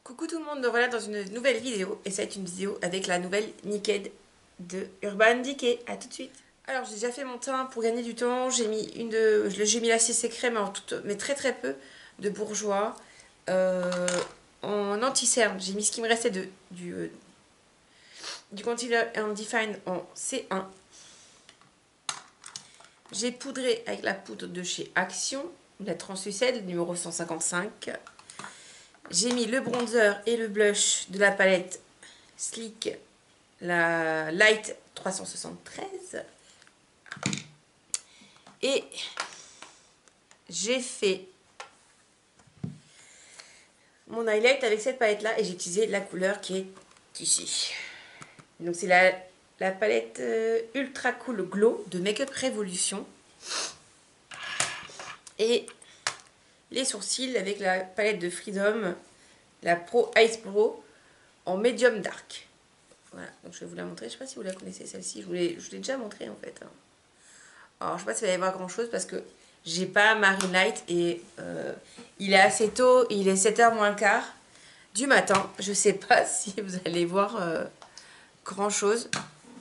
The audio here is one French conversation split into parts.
Coucou tout le monde, me voilà dans une nouvelle vidéo et ça va être une vidéo avec la nouvelle Naked de Urban Decay. A tout de suite. Alors j'ai déjà fait mon teint pour gagner du temps, j'ai mis la CC crème mais très très peu de bourgeois en anti-cerne. J'ai mis ce qui me restait du concealer and define en C1. J'ai poudré avec la poudre de chez Action, la translucide numéro 155. J'ai mis le bronzer et le blush de la palette Sleek, la Light 373. Et j'ai fait mon highlight avec cette palette là et j'ai utilisé la couleur qui est ici. Donc c'est la palette Ultra Cool Glow de Makeup Revolution. Et les sourcils avec la palette de Freedom, la Pro Ice Brow en Medium Dark. Voilà, donc je vais vous la montrer. Je sais pas si vous la connaissez celle-ci. Je vous l'ai déjà montrée en fait. Alors je sais pas si vous allez voir grand chose parce que j'ai pas Marine Light et il est assez tôt, il est 7h moins le quart du matin. Je sais pas si vous allez voir grand chose.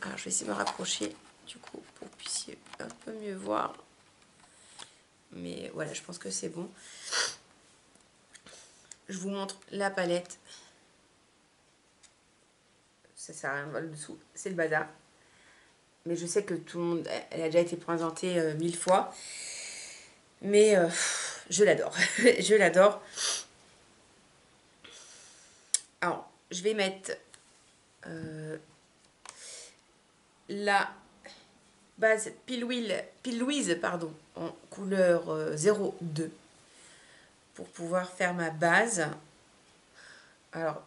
Alors je vais essayer de me rapprocher du coup pour que vous puissiez un peu mieux voir. Mais voilà, je pense que c'est bon. Je vous montre la palette. Ça sert à rien de voir le dessous, c'est le bazar. Mais je sais que tout le monde, elle a déjà été présentée 1000 fois. Mais je l'adore. Je l'adore. Alors, je vais mettre la base Pile Louise pardon, en couleur 02 pour pouvoir faire ma base. Alors,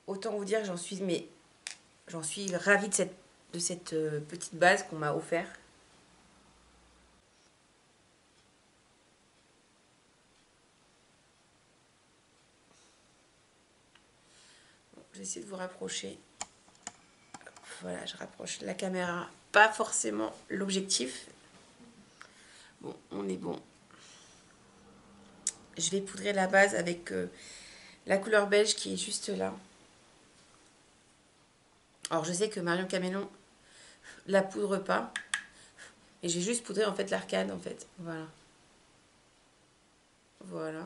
autant vous dire, j'en suis ravie de cette petite base qu'on m'a offert. Bon, je vais essayer de vous rapprocher. Voilà, je rapproche la caméra, pas forcément l'objectif. Bon, on est bon. Je vais poudrer la base avec la couleur beige qui est juste là. Alors je sais que Marion Camélon la poudre pas. Et j'ai juste poudré en fait l'arcade en fait. Voilà. Voilà.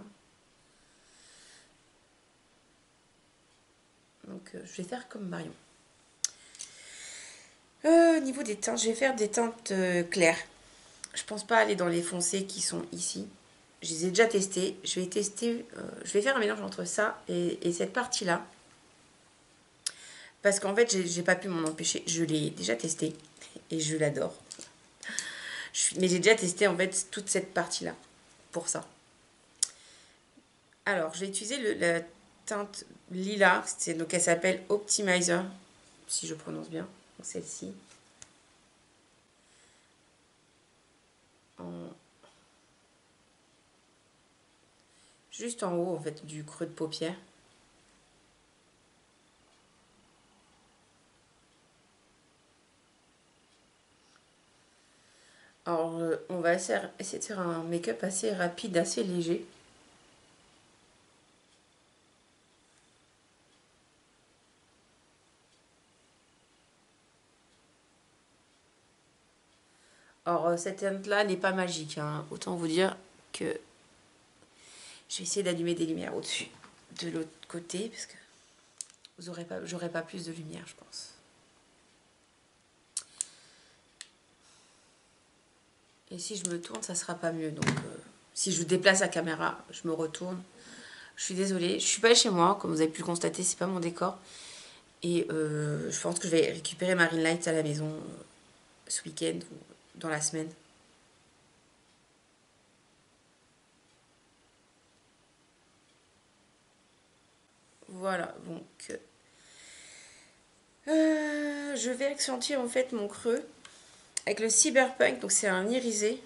Donc je vais faire comme Marion. Au niveau des teintes, je vais faire des teintes claires. Je pense pas aller dans les foncés qui sont ici. Je les ai déjà testés. Je vais tester. Je vais faire un mélange entre ça et cette partie-là. Parce qu'en fait, j'ai pas pu m'en empêcher. Je l'ai déjà testé. Et je l'adore. Mais j'ai déjà testé en fait toute cette partie-là. Pour ça. Alors, je vais utiliser la teinte lilas. Donc, elle s'appelle Optimizer. Si je prononce bien. Celle-ci. Juste en haut en fait du creux de paupière. Alors on va essayer de faire un make-up assez rapide, assez léger. Alors cette teinte là n'est pas magique, hein. Autant vous dire que je vais essayer d'allumer des lumières au-dessus de l'autre côté parce que j'aurai pas plus de lumière je pense. Et si je me tourne, ça sera pas mieux. Donc, si je déplace la caméra, je me retourne. Je suis désolée. Je suis pas chez moi, comme vous avez pu le constater, c'est pas mon décor. Et je pense que je vais récupérer Marine Light à la maison ce week-end ou dans la semaine. Voilà, donc je vais accentuer en fait mon creux avec le Cyberpunk. Donc c'est un irisé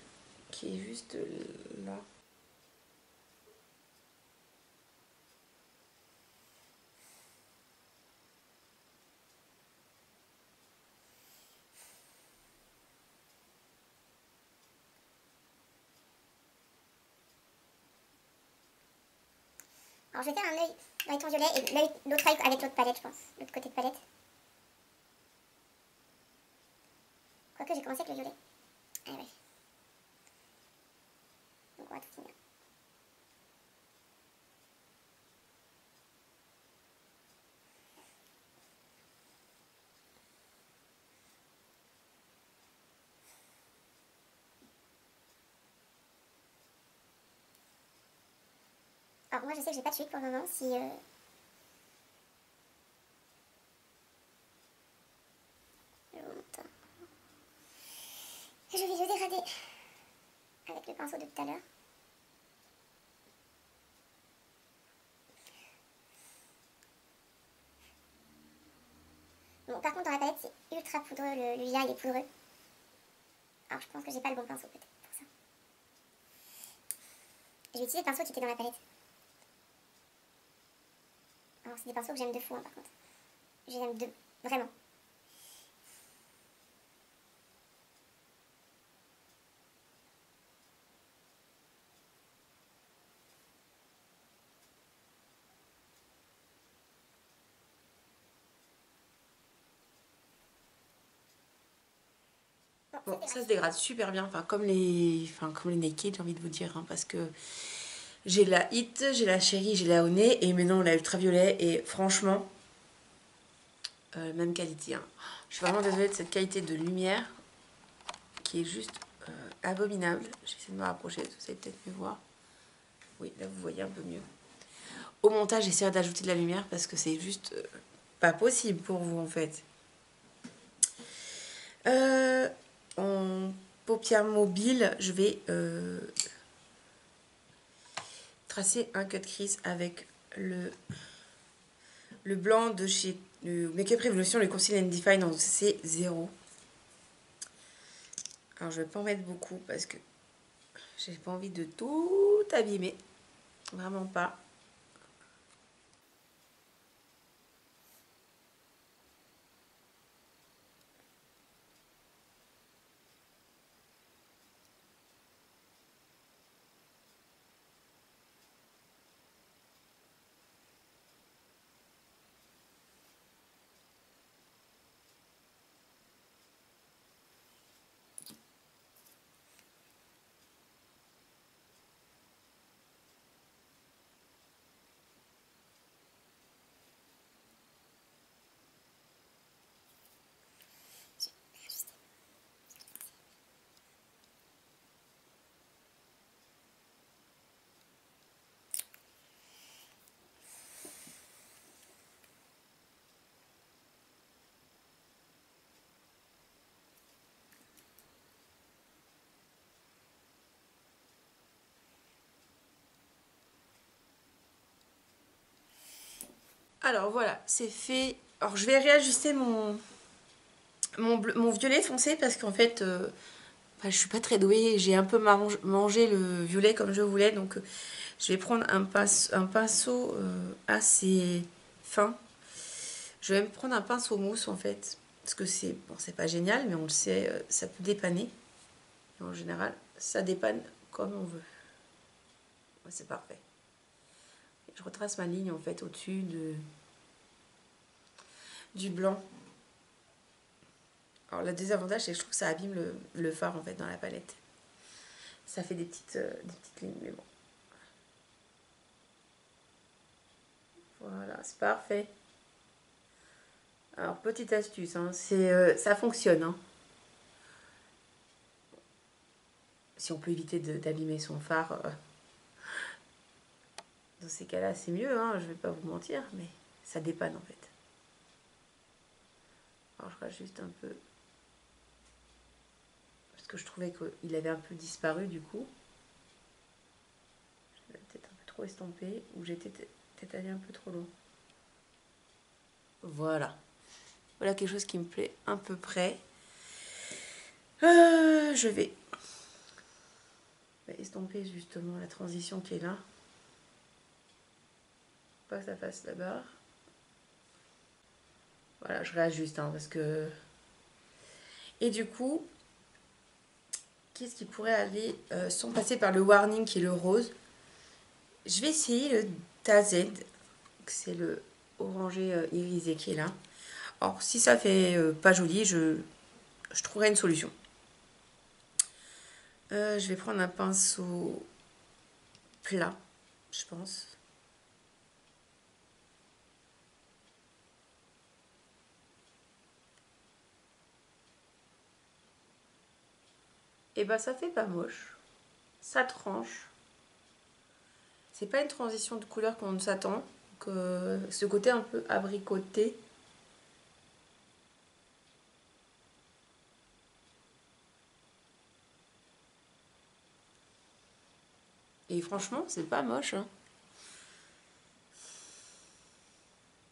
qui est juste là. Alors je vais faire un œil avec ton violet et l'autre œil avec l'autre palette, je pense. L'autre côté de palette. Quoique j'ai commencé avec le violet. Ah ouais. Donc on va tout finir. Alors moi je sais que j'ai pas de suite pour le moment si... Je vous montre. Et je vais le dégrader avec le pinceau de tout à l'heure. Bon, par contre dans la palette c'est ultra poudreux, le lilas il est poudreux. Alors je pense que j'ai pas le bon pinceau peut-être pour ça. Je vais utiliser le pinceau qui était dans la palette. Alors c'est des pinceaux que j'aime de fou hein, par contre. Je les aime vraiment. Bon, ça se dégrade super bien, enfin comme les Naked, j'ai envie de vous dire, hein, parce que j'ai la Hit, j'ai la Chérie, j'ai la Honey, et maintenant la Ultraviolet, et franchement, même qualité. Hein. Je suis vraiment désolée de cette qualité de lumière, qui est juste abominable. J'essaie de me rapprocher, vous allez peut-être mieux voir. Oui, là vous voyez un peu mieux. Au montage, j'essaierai d'ajouter de la lumière, parce que c'est juste pas possible pour vous, en fait. En paupières mobiles, je vais tracer un cut crease avec le blanc de chez Make-up Revolution, le Conceal and Define en C0. Alors je vais pas en mettre beaucoup parce que j'ai pas envie de tout abîmer, vraiment pas. Alors voilà, c'est fait. Alors je vais réajuster mon violet foncé parce qu'en fait, je suis pas très douée. J'ai un peu mangé le violet comme je voulais. Donc je vais prendre un pinceau assez fin. Je vais me prendre un pinceau mousse en fait. Parce que c'est bon, c'est pas génial, mais on le sait, ça peut dépanner. Et en général, ça dépanne comme on veut. Ouais, c'est parfait. Je retrace ma ligne en fait au-dessus du blanc. Alors le désavantage c'est que je trouve que ça abîme le fard en fait dans la palette. Ça fait des petites lignes mais bon. Voilà, c'est parfait. Alors petite astuce, hein, ça fonctionne. Hein. Si on peut éviter d'abîmer son fard, dans ces cas-là c'est mieux, hein, je vais pas vous mentir, mais ça dépanne en fait. Alors je rajoute un peu. Parce que je trouvais qu'il avait un peu disparu du coup. Je l'avais peut-être un peu trop estampé ou j'étais peut-être allée un peu trop loin. Voilà. Voilà quelque chose qui me plaît à peu près. Je vais estomper justement la transition qui est là. Pas que ça fasse la barre. Voilà, je réajuste hein, parce que... Et du coup, qu'est-ce qui pourrait aller sans passer par le warning qui est le rose? Je vais essayer TAZ. C'est le orangé irisé qui est là. Alors, si ça fait pas joli, je trouverai une solution. Je vais prendre un pinceau plat, je pense. Et bah ça fait pas moche. Ça tranche. C'est pas une transition de couleur qu'on s'attend. Ce côté un peu abricoté. Et franchement, c'est pas moche. Hein.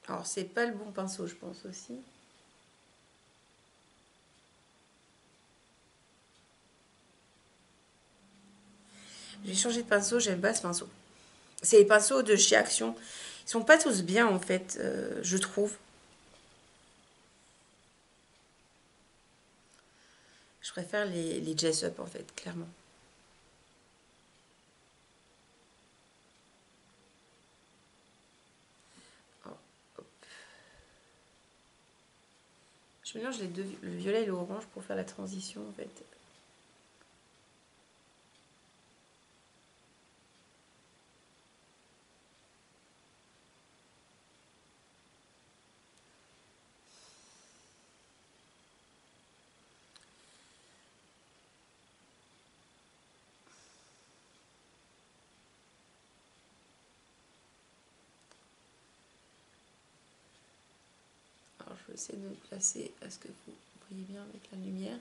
Alors, c'est pas le bon pinceau, je pense aussi. J'ai changé de pinceau, j'aime pas ce pinceau. C'est les pinceaux de chez Action. Ils sont pas tous bien, en fait, je trouve. Je préfère les Jessup, en fait, clairement. Je mélange les deux, le violet et l'orange pour faire la transition, en fait. Alors, je vais essayer de me placer à ce que vous voyez bien avec la lumière.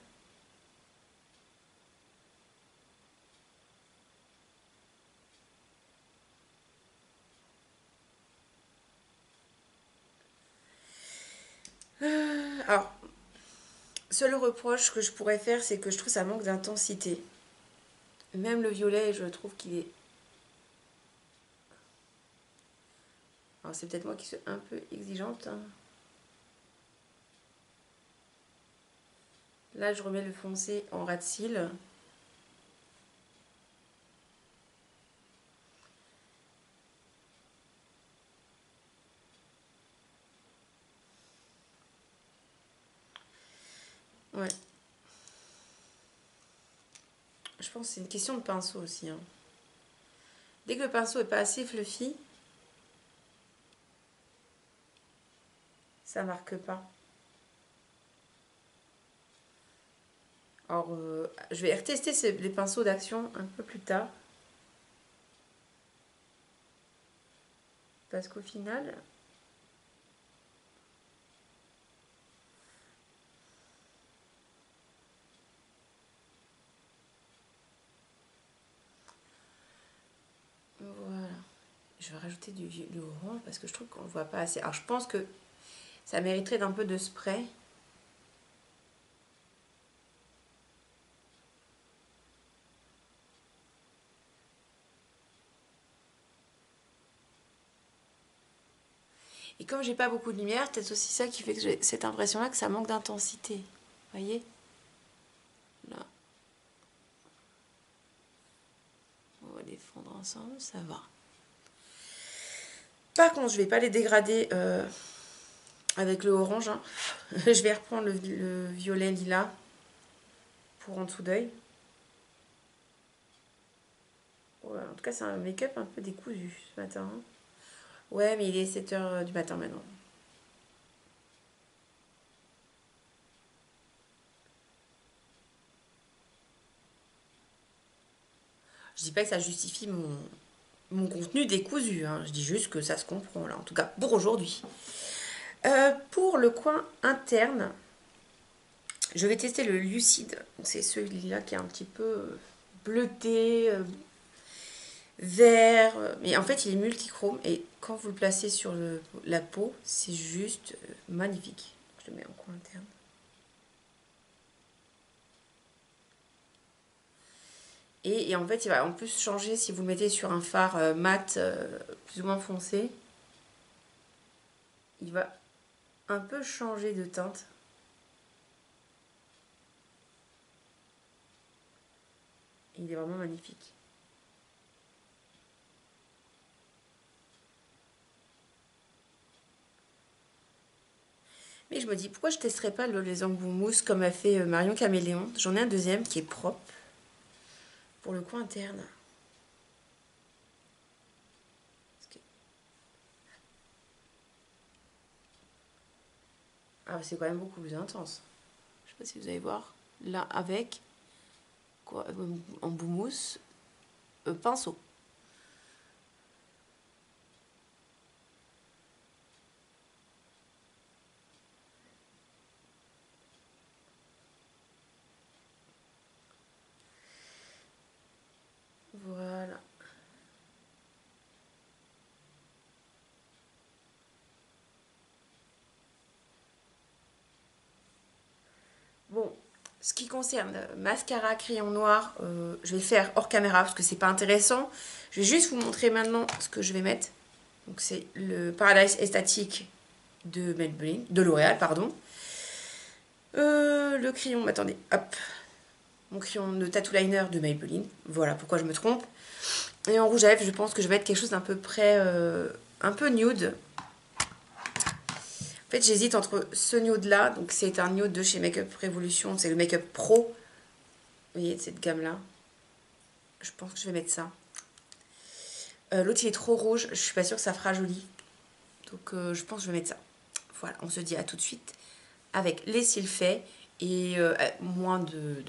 Alors, seul reproche que je pourrais faire, c'est que je trouve que ça manque d'intensité. Même le violet, je trouve qu'il est... Alors, c'est peut-être moi qui suis un peu exigeante. Hein. Là, je remets le foncé en ras de cils. Ouais. Je pense que c'est une question de pinceau aussi. Hein. Dès que le pinceau est pas assez fluffy, ça marque pas. Alors, je vais retester les pinceaux d'Action un peu plus tard. Parce qu'au final... Voilà. Je vais rajouter du orange parce que je trouve qu'on ne voit pas assez. Alors, je pense que ça mériterait d'un peu de spray. Et comme j'ai pas beaucoup de lumière, peut-être aussi ça qui fait que j'ai cette impression-là que ça manque d'intensité. Vous voyez? Là. On va les fondre ensemble, ça va. Par contre, je vais pas les dégrader avec le orange. Hein. Je vais reprendre le violet lilas pour en dessous d'œil. Ouais, en tout cas, c'est un make-up un peu décousu ce matin. Hein. Ouais, mais il est 7 h du matin maintenant. Je dis pas que ça justifie mon contenu décousu. Hein. Je dis juste que ça se comprend là, en tout cas pour aujourd'hui. Pour le coin interne, je vais tester le lucide. C'est celui-là qui est un petit peu bleuté, vert. Mais en fait, il est multichrome. Et quand vous le placez sur la peau, c'est juste magnifique. Je le mets en coin interne. Et en fait, il va en plus changer si vous le mettez sur un fard mat plus ou moins foncé. Il va un peu changer de teinte. Il est vraiment magnifique. Mais je me dis, pourquoi je testerais pas les embouts mousse comme a fait Marion Caméléon. J'en ai un deuxième qui est propre pour le coin interne. Ah, c'est quand même beaucoup plus intense. Je sais pas si vous allez voir. Là, avec quoi, embout mousse, pinceau. Voilà. Bon, ce qui concerne mascara, crayon noir, je vais le faire hors caméra parce que c'est pas intéressant. Je vais juste vous montrer maintenant ce que je vais mettre. Donc c'est le Paradise Estatique de Maybelline, de L'Oréal, pardon. Le crayon, attendez, hop. Mon crayon de tattoo liner de Maybelline. Voilà pourquoi je me trompe. Et en rouge à lèvres, je pense que je vais mettre quelque chose d'un peu près, un peu nude. En fait, j'hésite entre ce nude là, donc c'est un nude de chez Makeup Revolution, c'est le Makeup Pro. Vous voyez, de cette gamme-là. Je pense que je vais mettre ça. L'autre, il est trop rouge, je suis pas sûre que ça fera joli. Donc, je pense que je vais mettre ça. Voilà, on se dit à tout de suite avec les cils faits et moins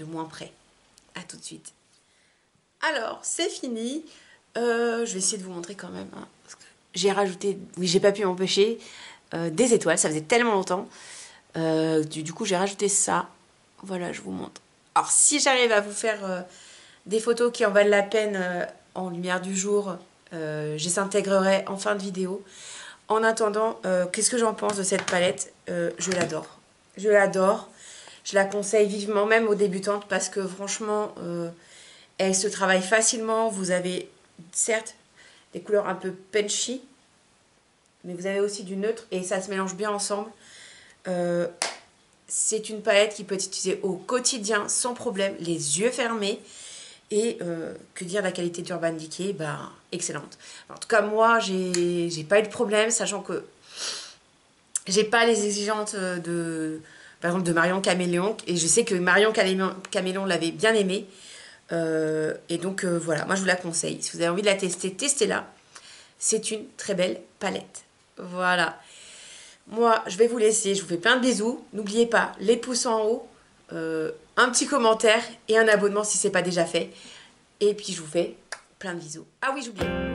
moins près. À tout de suite. Alors, c'est fini. Je vais essayer de vous montrer quand même. Hein, parce que j'ai rajouté, oui, j'ai pas pu m'empêcher, des étoiles. Ça faisait tellement longtemps. Du coup, j'ai rajouté ça. Voilà, je vous montre. Alors, si j'arrive à vous faire des photos qui en valent la peine en lumière du jour, je les intégrerai en fin de vidéo. En attendant, qu'est-ce que j'en pense de cette palette? Je l'adore. Je l'adore. Je la conseille vivement, même aux débutantes, parce que franchement, elle se travaille facilement. Vous avez, certes, des couleurs un peu punchy, mais vous avez aussi du neutre et ça se mélange bien ensemble. C'est une palette qui peut être utilisée au quotidien sans problème, les yeux fermés. Et que dire de la qualité d'Urban Decay, bah, excellente. En tout cas, moi, j'ai pas eu de problème, sachant que j'ai pas les exigences par exemple, de Marion Caméléon. Et je sais que Marion Caméléon l'avait bien aimée. Et donc, voilà, moi, je vous la conseille. Si vous avez envie de la tester, testez-la. C'est une très belle palette. Voilà. Moi, je vais vous laisser. Je vous fais plein de bisous. N'oubliez pas, les pouces en haut, un petit commentaire et un abonnement si ce n'est pas déjà fait. Et puis, je vous fais plein de bisous. Ah oui, j'oubliais.